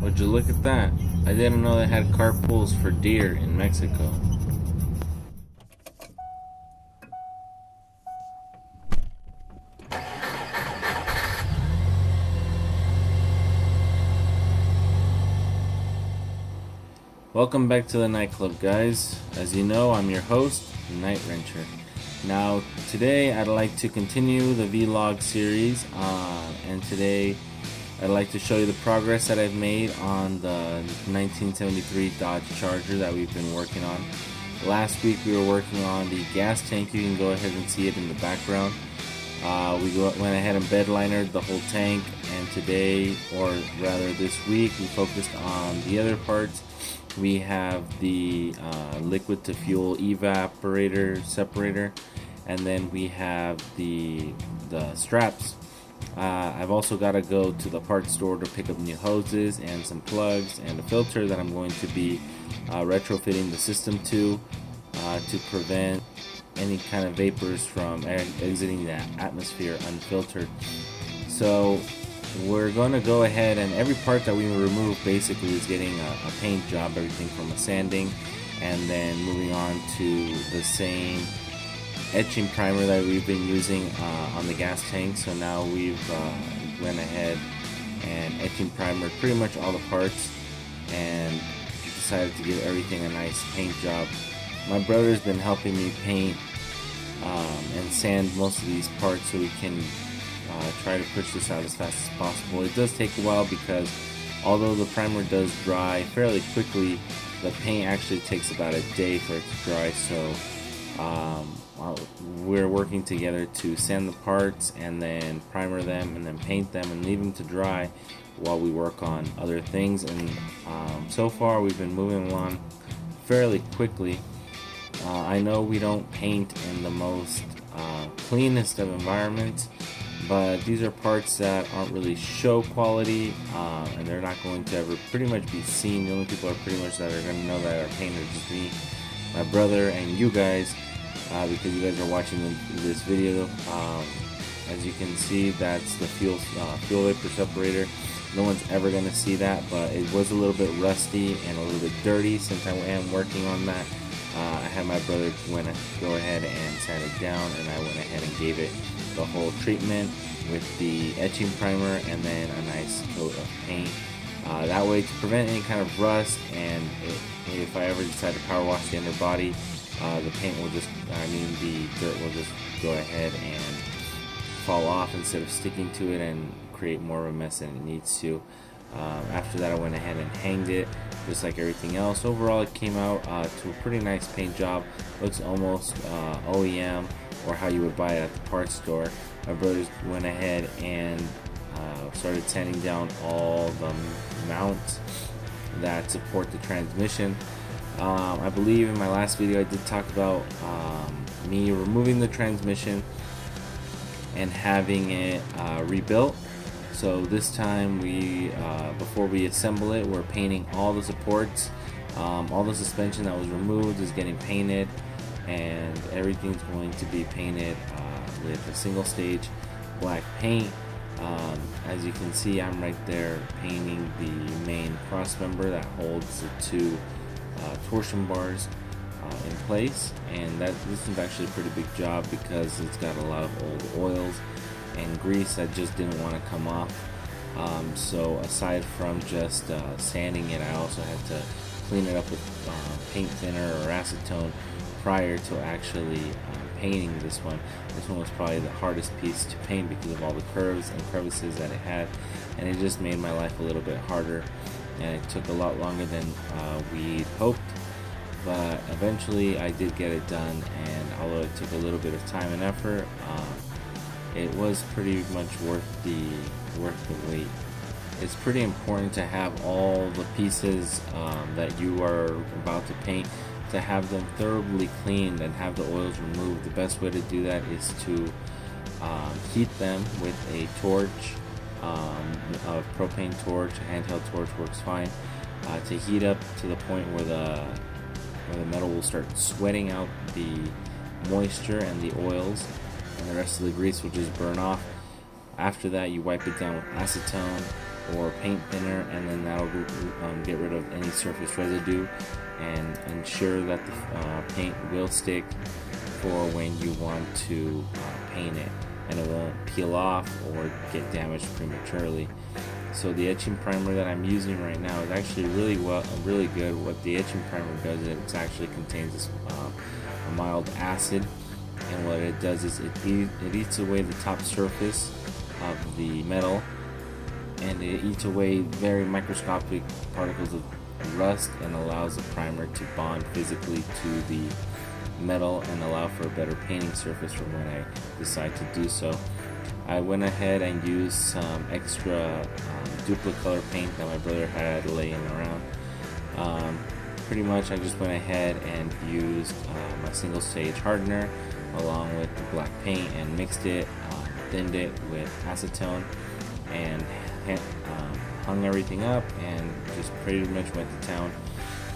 Would you look at that? I didn't know they had carpools for deer in Mexico. Welcome back to the nightclub, guys. As you know, I'm your host, Night Wrencher. Now, today I'd like to continue the vlog series, and today I'd like to show you the progress that I've made on the 1973 Dodge Charger that we've been working on. Last week we were working on the gas tank. You can go ahead and see it in the background. We went ahead and bedlinered the whole tank, and today, or rather this week, we focused on the other parts. We have the liquid to fuel evaporator separator, and then we have the straps. I've also got to go to the parts store to pick up new hoses and some plugs and a filter that I'm going to be retrofitting the system to prevent any kind of vapors from exiting the atmosphere unfiltered. So we're going to go ahead, and every part that we remove basically is getting a paint job, everything from a sanding, and then moving on to the same etching primer that we've been using on the gas tank. So now we've went ahead and etching primered pretty much all the parts and decided to give everything a nice paint job. My brother's been helping me paint and sand most of these parts so we can try to push this out as fast as possible. It does take a while because although the primer does dry fairly quickly, the paint actually takes about a day for it to dry. So we're working together to sand the parts and then primer them and then paint them and leave them to dry while we work on other things. And so far we've been moving along fairly quickly. I know we don't paint in the most cleanest of environments, but these are parts that aren't really show quality, and they're not going to ever pretty much be seen. The only people are pretty much that are going to know that are painted just me, my brother, and you guys, because you guys are watching this video. As you can see, that's the fuel vapor separator. No one's ever going to see that, but it was a little bit rusty and a little bit dirty. Since I am working on that, I had my brother go ahead and sand it down, and I went ahead and gave it the whole treatment with the etching primer and then a nice coat of paint. That way, to prevent any kind of rust, and if I ever decide to power wash the underbody, the dirt will just go ahead and fall off instead of sticking to it and create more of a mess than it needs to. After that, I went ahead and hanged it just like everything else. Overall, it came out to a pretty nice paint job. Looks almost OEM, or how you would buy it at the parts store. My brothers went ahead and started sanding down all the mounts that support the transmission. I believe in my last video I did talk about me removing the transmission and having it rebuilt. So this time before we assemble it, we're painting all the supports. All the suspension that was removed is getting painted, and everything's going to be painted with a single stage black paint. As you can see, I'm right there painting the main cross member that holds the two torsion bars in place, and this is actually a pretty big job because it's got a lot of old oils and grease that just didn't want to come off. So aside from just sanding it, I also had to clean it up with paint thinner or acetone prior to actually painting this one. This one was probably the hardest piece to paint because of all the curves and crevices that it had, and it just made my life a little bit harder, and it took a lot longer than we'd hoped. But eventually I did get it done, and although it took a little bit of time and effort, it was pretty much worth the wait. It's pretty important to have all the pieces that you are about to paint, to have them thoroughly cleaned and have the oils removed. The best way to do that is to heat them with a torch, a propane torch. A handheld torch works fine, to heat up to the point where the metal will start sweating out the moisture and the oils, and the rest of the grease will just burn off. After that, you wipe it down with acetone, or paint thinner, and then that'll get rid of any surface residue and ensure that the paint will stick for when you want to paint it, and it won't peel off or get damaged prematurely. So the etching primer that I'm using right now is actually really good. What the etching primer does is it actually contains a mild acid, and what it does is it eats away the top surface of the metal, and it eats away very microscopic particles of rust and allows the primer to bond physically to the metal and allow for a better painting surface for when I decide to do so. I went ahead and used some extra Duplicolor paint that my brother had laying around. Pretty much I just went ahead and used my single stage hardener along with the black paint and mixed it, thinned it with acetone, and hung everything up and just pretty much went to town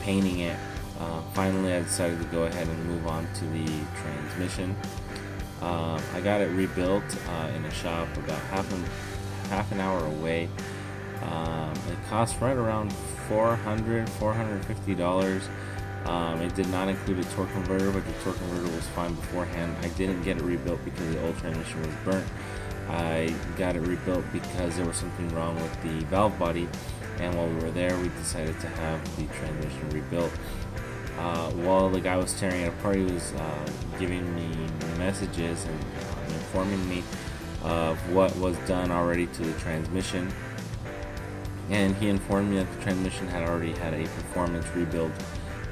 painting it. Finally I decided to go ahead and move on to the transmission. I got it rebuilt in a shop about half an hour away. It cost right around $450. It did not include a torque converter, but the torque converter was fine beforehand. I didn't get it rebuilt because the old transmission was burnt. I got it rebuilt because there was something wrong with the valve body, and while we were there we decided to have the transmission rebuilt. While the guy was tearing it apart, he was giving me messages and informing me of what was done already to the transmission, and he informed me that the transmission had already had a performance rebuild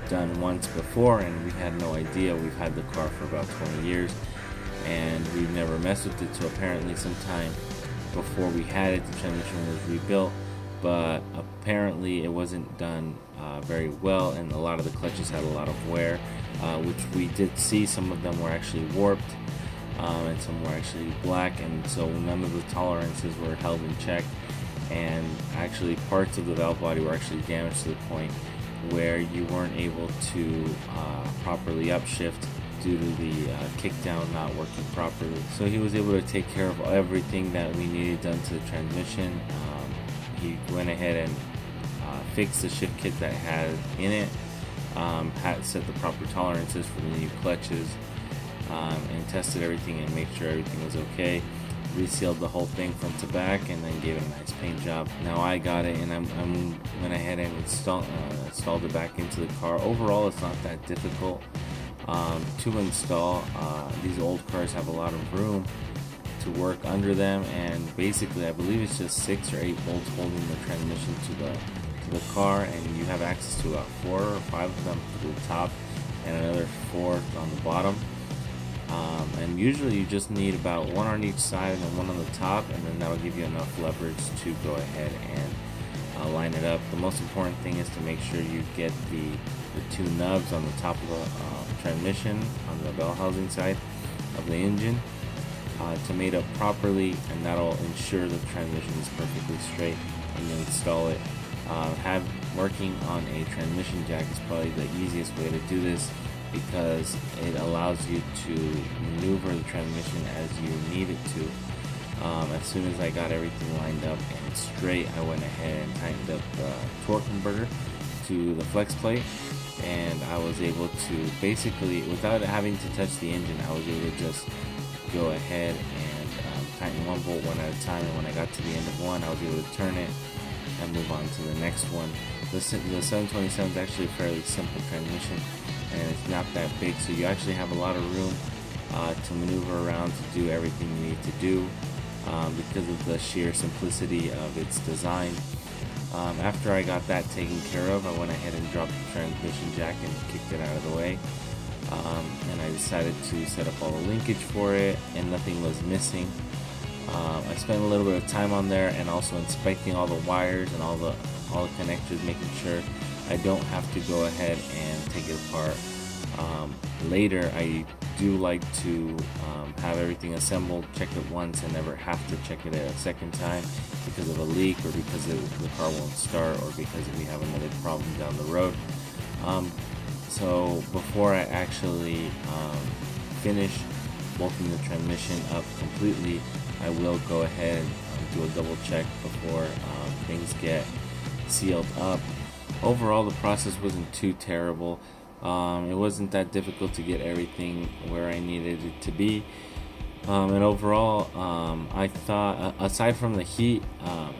done once before, and we had no idea. We've had the car for about 20 years and we've never messed with it, so apparently sometime before we had it the transmission was rebuilt, but apparently it wasn't done very well, and a lot of the clutches had a lot of wear, which we did see. Some of them were actually warped, and some were actually black, and so none of the tolerances were held in check, and actually parts of the valve body were actually damaged to the point where you weren't able to properly upshift due to the kickdown not working properly. So he was able to take care of everything that we needed done to the transmission. He went ahead and fixed the shift kit that had in it, had set the proper tolerances for the new clutches, and tested everything and made sure everything was okay. Resealed the whole thing front to back and then gave it a nice paint job. Now I got it and I went ahead and installed it back into the car. Overall it's not that difficult to install. These old cars have a lot of room to work under them, and basically I believe it's just 6 or 8 bolts holding the transmission to the car, and you have access to about 4 or 5 of them to the top and another 4 on the bottom. And usually you just need about 1 on each side and then 1 on the top, and then that'll give you enough leverage to go ahead and line it up. The most important thing is to make sure you get the 2 nubs on the top of the transmission on the bell housing side of the engine to mate up properly, and that'll ensure the transmission is perfectly straight when you install it. Working on a transmission jack is probably the easiest way to do this, because it allows you to maneuver the transmission as you need it to. As soon as I got everything lined up and straight, I went ahead and tightened up the torque converter to the flex plate, and I was able to basically, without having to touch the engine, I was able to just go ahead and tighten 1 bolt one at a time, and when I got to the end of one, I was able to turn it and move on to the next one. The 727 is actually a fairly simple transmission, and it's not that big, so you actually have a lot of room to maneuver around to do everything you need to do because of the sheer simplicity of its design. After I got that taken care of, I went ahead and dropped the transmission jack and kicked it out of the way, and I decided to set up all the linkage for it, and nothing was missing. I spent a little bit of time on there and also inspecting all the wires and all the connectors, making sure I don't have to go ahead and take it apart later. I do like to have everything assembled, check it once, and never have to check it a second time because of a leak, or because the car won't start, or because we have another problem down the road. So before I actually finish bolting the transmission up completely, I will go ahead and do a double check before things get sealed up. Overall, the process wasn't too terrible. It wasn't that difficult to get everything where I needed it to be. And overall, I thought, aside from the heat,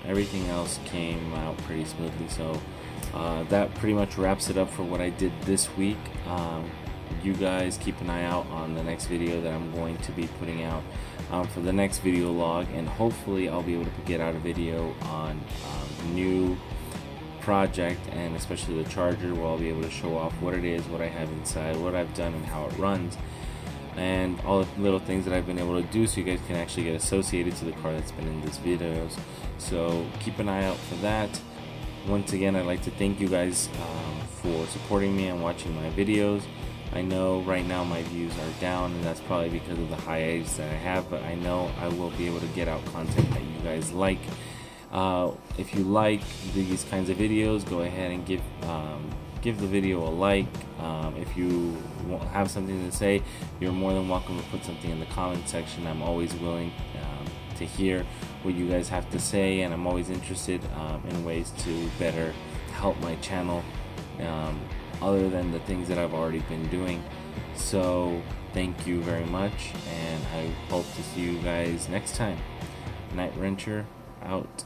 everything else came out pretty smoothly. So that pretty much wraps it up for what I did this week. You guys keep an eye out on the next video that I'm going to be putting out for the next video log, and hopefully I'll be able to get out a video on new project, and especially the charger, where I'll be able to show off what it is, what I have inside, what I've done, and how it runs, and all the little things that I've been able to do, so you guys can actually get associated to the car that's been in these videos. So keep an eye out for that. Once again, I'd like to thank you guys for supporting me and watching my videos. I know right now my views are down, and that's probably because of the hiatus that I have, but I know I will be able to get out content that you guys like. If you like these kinds of videos, go ahead and give the video a like. If you have something to say, you're more than welcome to put something in the comment section. I'm always willing to hear what you guys have to say, and I'm always interested in ways to better help my channel, other than the things that I've already been doing. So thank you very much, and I hope to see you guys next time. Night Wrencher out.